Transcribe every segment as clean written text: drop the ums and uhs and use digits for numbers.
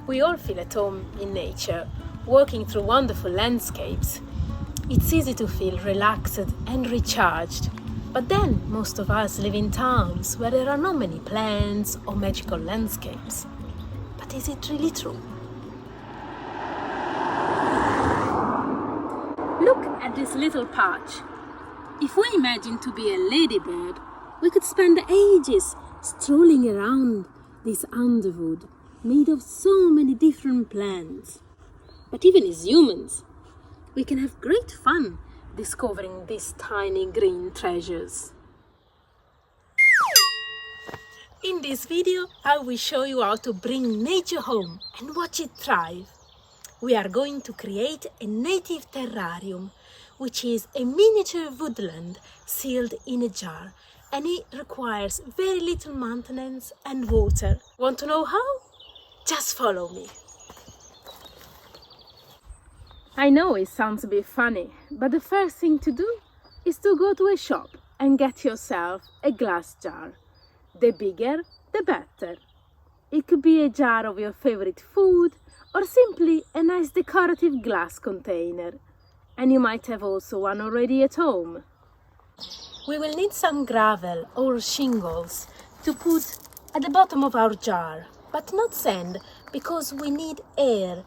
We all feel at home in nature, walking through wonderful landscapes. It's easy to feel relaxed and recharged. But then, most of us live in towns where there are not many plants or magical landscapes. But is it really true? Look at this little patch. If we imagine to be a ladybird, we could spend ages strolling around this underwood made of so many different plants. But even as humans, we can have great fun discovering these tiny green treasures. In this video, I will show you how to bring nature home and watch it thrive. We are going to create a native terrarium, which is a miniature woodland sealed in a jar, and it requires very little maintenance and water. Want to know how? Just follow me. I know it sounds a bit funny, but the first thing to do is to go to a shop and get yourself a glass jar. The bigger, the better. It could be a jar of your favorite food or simply a nice decorative glass container. And you might have also one already at home. We will need some gravel or shingles to put at the bottom of our jar, but not sand, because we need air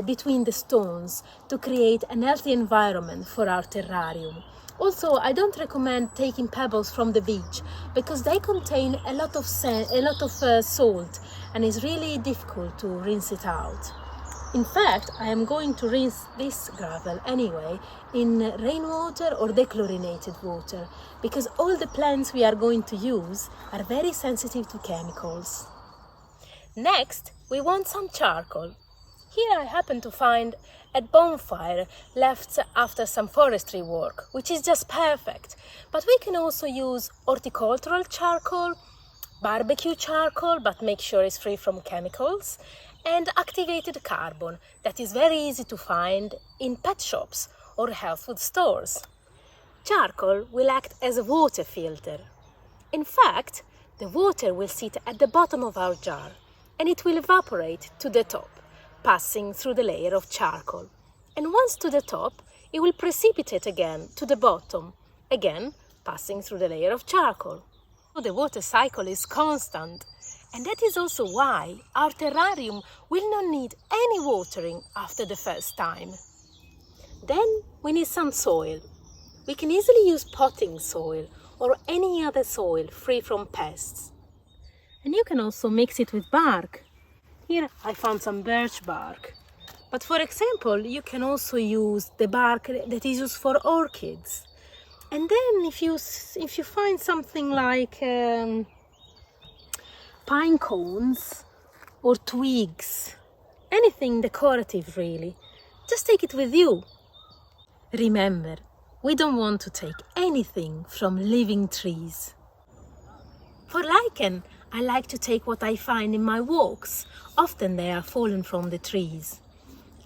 between the stones to create an healthy environment for our terrarium. Also, I don't recommend taking pebbles from the beach because they contain a lot of salt, and it's really difficult to rinse it out. In fact, I am going to rinse this gravel anyway in rainwater or dechlorinated water, because all the plants we are going to use are very sensitive to chemicals. Next, we want some charcoal. Here I happen to find a bonfire left after some forestry work, which is just perfect. But we can also use horticultural charcoal, barbecue charcoal, but make sure it's free from chemicals, and activated carbon that is very easy to find in pet shops or health food stores. Charcoal will act as a water filter. In fact, the water will sit at the bottom of our jar and it will evaporate to the top, passing through the layer of charcoal. And once to the top, it will precipitate again to the bottom, again passing through the layer of charcoal. So the water cycle is constant, and that is also why our terrarium will not need any watering after the first time. Then we need some soil. We can easily use potting soil or any other soil free from pests. And you can also mix it with bark. Here I found some birch bark. But for example, you can also use the bark that is used for orchids. And then if you find something like pine cones or twigs, anything decorative really, just take it with you. Remember, we don't want to take anything from living trees. For lichen, I like to take what I find in my walks. Often they are fallen from the trees.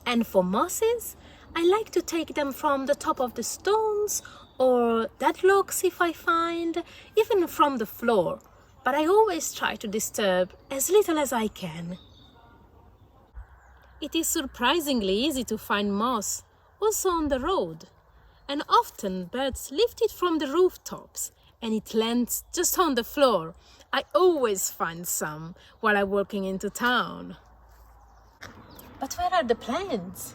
And for mosses, I like to take them from the top of the stones or dead logs if I find, even from the floor. But I always try to disturb as little as I can. It is surprisingly easy to find moss, also on the road. And often birds lift it from the rooftops and it lands just on the floor. I always find some while I'm walking into town. But where are the plants?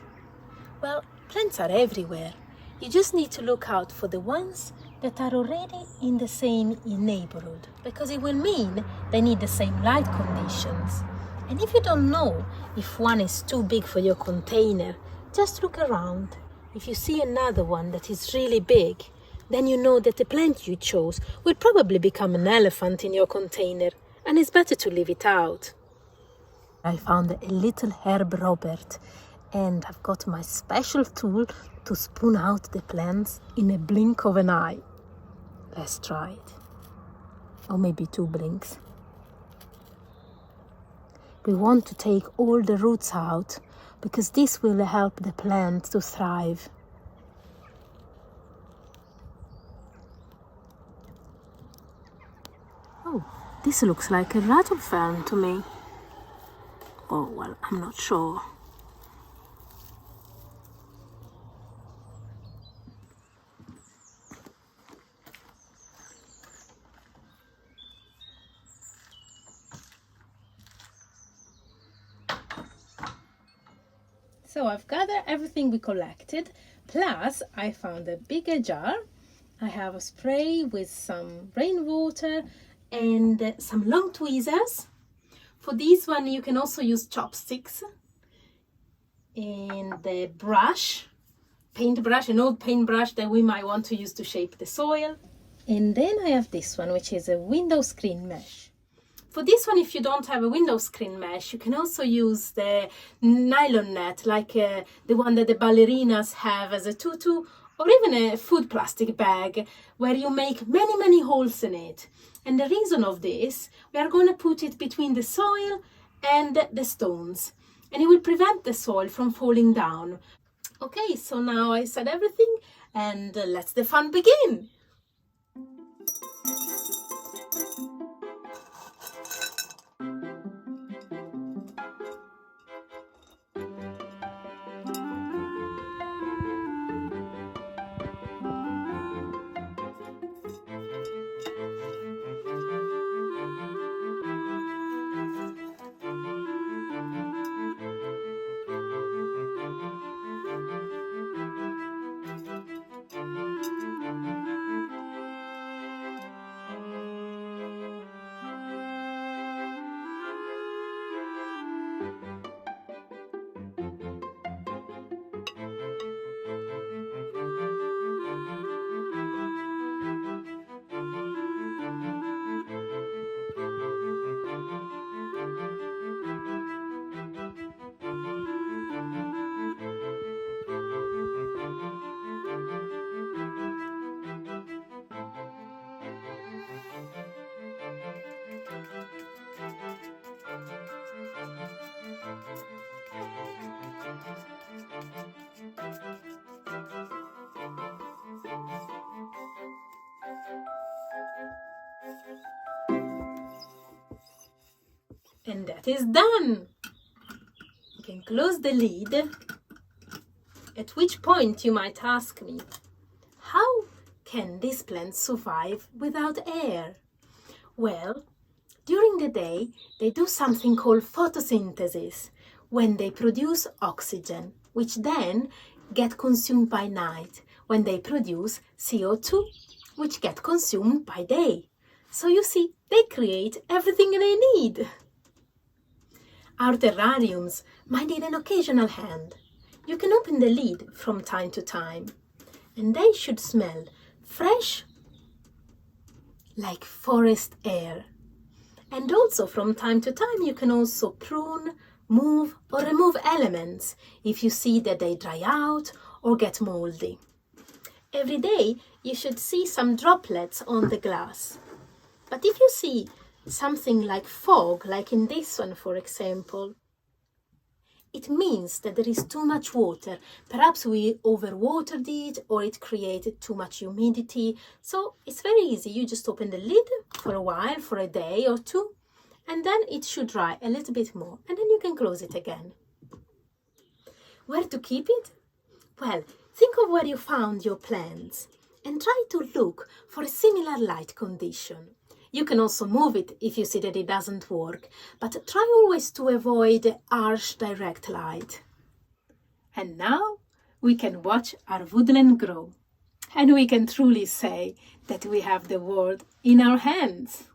Well, plants are everywhere. You just need to look out for the ones that are already in the same neighborhood, because it will mean they need the same light conditions. And if you don't know if one is too big for your container, just look around. If you see another one that is really big, then you know that the plant you chose will probably become an elephant in your container, and it's better to leave it out. I found a little herb Robert, and I've got my special tool to spoon out the plants in a blink of an eye. Let's try it. Or maybe 2 blinks. We want to take all the roots out because this will help the plant to thrive. Oh, this looks like a rattle fern to me. Oh, well, I'm not sure. So I've gathered everything we collected, plus I found a bigger jar. I have a spray with some rainwater and some long tweezers. For this one you can also use chopsticks. And the brush, paintbrush, an old paintbrush that we might want to use to shape the soil. And then I have this one, which is a window screen mesh. For this one, if you don't have a window screen mesh, you can also use the nylon net, like the one that the ballerinas have as a tutu, or even a food plastic bag, where you make many holes in it. And the reason of this, we are going to put it between the soil and the stones, and it will prevent the soil from falling down. Okay, so now I said everything, and let's the fun begin. And that is done. You can close the lid. At which point you might ask me, how can these plants survive without air? Well, during the day they do something called photosynthesis, when they produce oxygen, which then get consumed by night, when they produce CO2, which get consumed by day. So you see, they create everything they need. Our terrariums might need an occasional hand. You can open the lid from time to time, and they should smell fresh, like forest air. And also from time to time you can also prune, move or remove elements if you see that they dry out or get moldy. Every day you should see some droplets on the glass. But if you see something like fog, like in this one for example, it means that there is too much water. Perhaps we overwatered it or it created too much humidity. So it's very easy. You just open the lid for a while, for a day or two, and then it should dry a little bit more, and then you can close it again. Where to keep it? Well, think of where you found your plants and try to look for a similar light condition. You can also move it if you see that it doesn't work, but try always to avoid harsh direct light. And now we can watch our woodland grow, and we can truly say that we have the world in our hands.